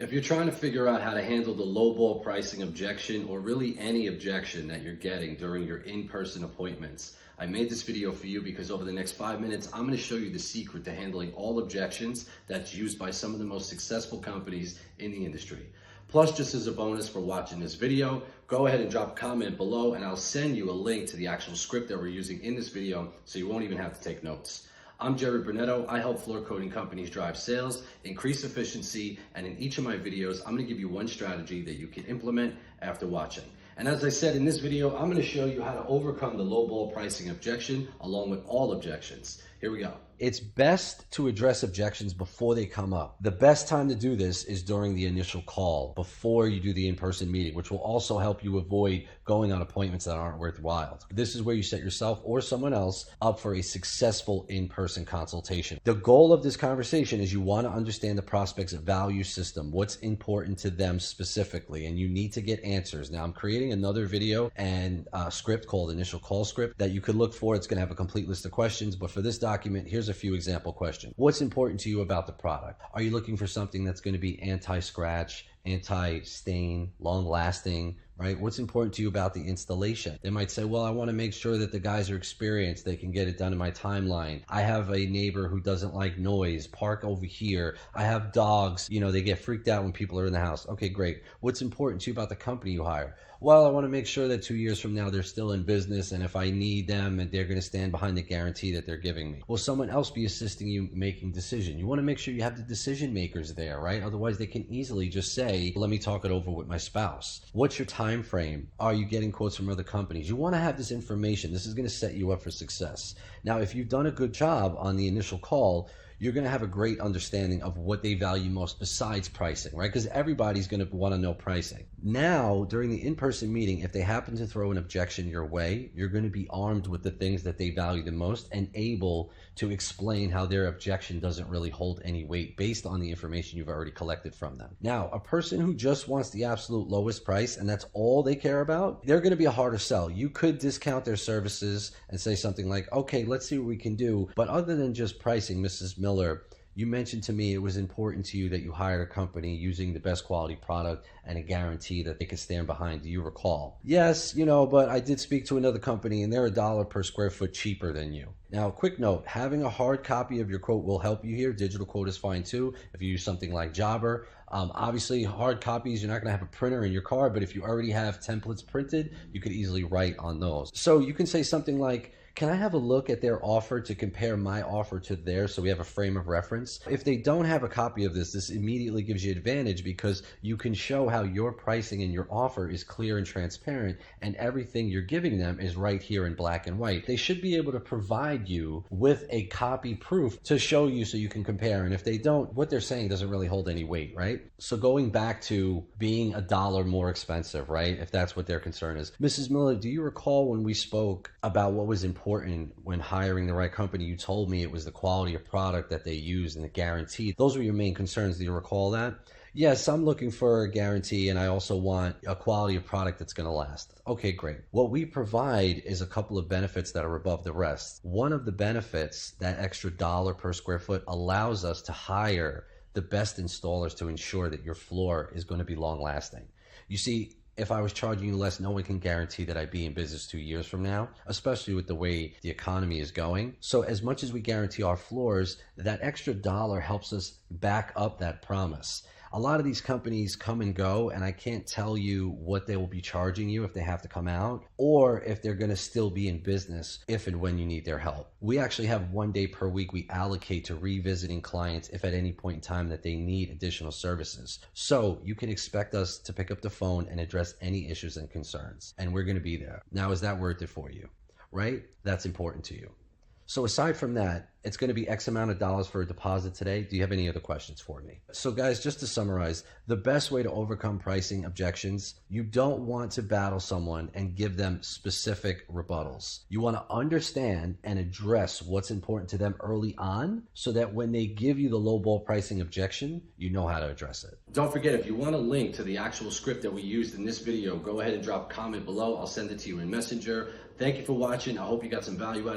If you're trying to figure out how to handle the lowball pricing objection or really any objection that you're getting during your in-person appointments, I made this video for you because over the next 5 minutes, I'm going to show you the secret to handling all objections that's used by some of the most successful companies in the industry. Plus, just as a bonus for watching this video, go ahead and drop a comment below and I'll send you a link to the actual script that we're using in this video so you won't even have to take notes. I'm Jerry Brunetto. I help floor coating companies drive sales, increase efficiency, and in each of my videos, I'm going to give you one strategy that you can implement after watching. And as I said in this video, I'm going to show you how to overcome the lowball pricing objection along with all objections. Here we go. It's best to address objections before they come up. The best time to do this is during the initial call, before you do the in-person meeting, which will also help you avoid going on appointments that aren't worthwhile. This is where you set yourself or someone else up for a successful in-person consultation. The goal of this conversation is you want to understand the prospect's value system, what's important to them specifically, and you need to get answers. Now, I'm creating another video and a script called Initial Call Script that you could look for. It's going to have a complete list of questions, but for this document, here's a few example questions. What's important to you about the product? Are you looking for something that's going to be anti-scratch, anti-stain, long-lasting, right? What's important to you about the installation? They might say, well, I want to make sure that the guys are experienced. They can get it done in my timeline. I have a neighbor who doesn't like noise. Park over here. I have dogs. You know, they get freaked out when people are in the house. Okay, great. What's important to you about the company you hire? Well, I want to make sure that 2 years from now, they're still in business. And if I need them, and they're going to stand behind the guarantee that they're giving me. Will someone else be assisting you making decision? You want to make sure you have the decision makers there, right? Otherwise, they can easily just say, let me talk it over with my spouse. What's your time frame? Are you getting quotes from other companies? You want to have this information. This is going to set you up for success. Now, if you've done a good job on the initial call, you're going to have a great understanding of what they value most besides pricing, right? Because everybody's going to want to know pricing. Now, during the in-person meeting, if they happen to throw an objection your way, you're going to be armed with the things that they value the most and able to explain how their objection doesn't really hold any weight based on the information you've already collected from them. Now, a person who just wants the absolute lowest price and that's all they care about, they're going to be a harder sell. You could discount their services and say something like, okay, let's see what we can do. But other than just pricing, Mrs. Miller, you mentioned to me it was important to you that you hired a company using the best quality product and a guarantee that they could stand behind. Do you recall? Yes, but I did speak to another company and they're $1 per square foot cheaper than you. Now, quick note, having a hard copy of your quote will help you here. Digital quote is fine too. If you use something like Jobber, obviously hard copies, you're not going to have a printer in your car, but if you already have templates printed, you could easily write on those. So you can say something like, can I have a look at their offer to compare my offer to theirs so we have a frame of reference? If they don't have a copy of this, this immediately gives you advantage because you can show how your pricing and your offer is clear and transparent and everything you're giving them is right here in black and white. They should be able to provide you with a copy proof to show you so you can compare. And if they don't, what they're saying doesn't really hold any weight, right? So going back to being $1 more expensive, right? If that's what their concern is. Mrs. Miller, do you recall when we spoke about what was important when hiring the right company? You told me it was the quality of product that they use and the guarantee. Those were your main concerns. Do you recall that? Yes, I'm looking for a guarantee and I also want a quality of product that's going to last. Okay, great. What we provide is a couple of benefits that are above the rest. One of the benefits, that extra $1 per square foot, allows us to hire the best installers to ensure that your floor is going to be long lasting. You see, if I was charging you less, no one can guarantee that I'd be in business 2 years from now, especially with the way the economy is going. So as much as we guarantee our floors, that extra $1 helps us back up that promise. A lot of these companies come and go, and I can't tell you what they will be charging you if they have to come out, or if they're going to still be in business if and when you need their help. We actually have 1 day per week we allocate to revisiting clients if at any point in time that they need additional services. So you can expect us to pick up the phone and address any issues and concerns, and we're going to be there. Now, is that worth it for you, right? That's important to you. So aside from that, it's going to be X amount of dollars for a deposit today. Do you have any other questions for me? So guys, just to summarize, the best way to overcome pricing objections, you don't want to battle someone and give them specific rebuttals. You want to understand and address what's important to them early on so that when they give you the lowball pricing objection, you know how to address it. Don't forget, if you want a link to the actual script that we used in this video, go ahead and drop a comment below. I'll send it to you in Messenger. Thank you for watching. I hope you got some value out of it.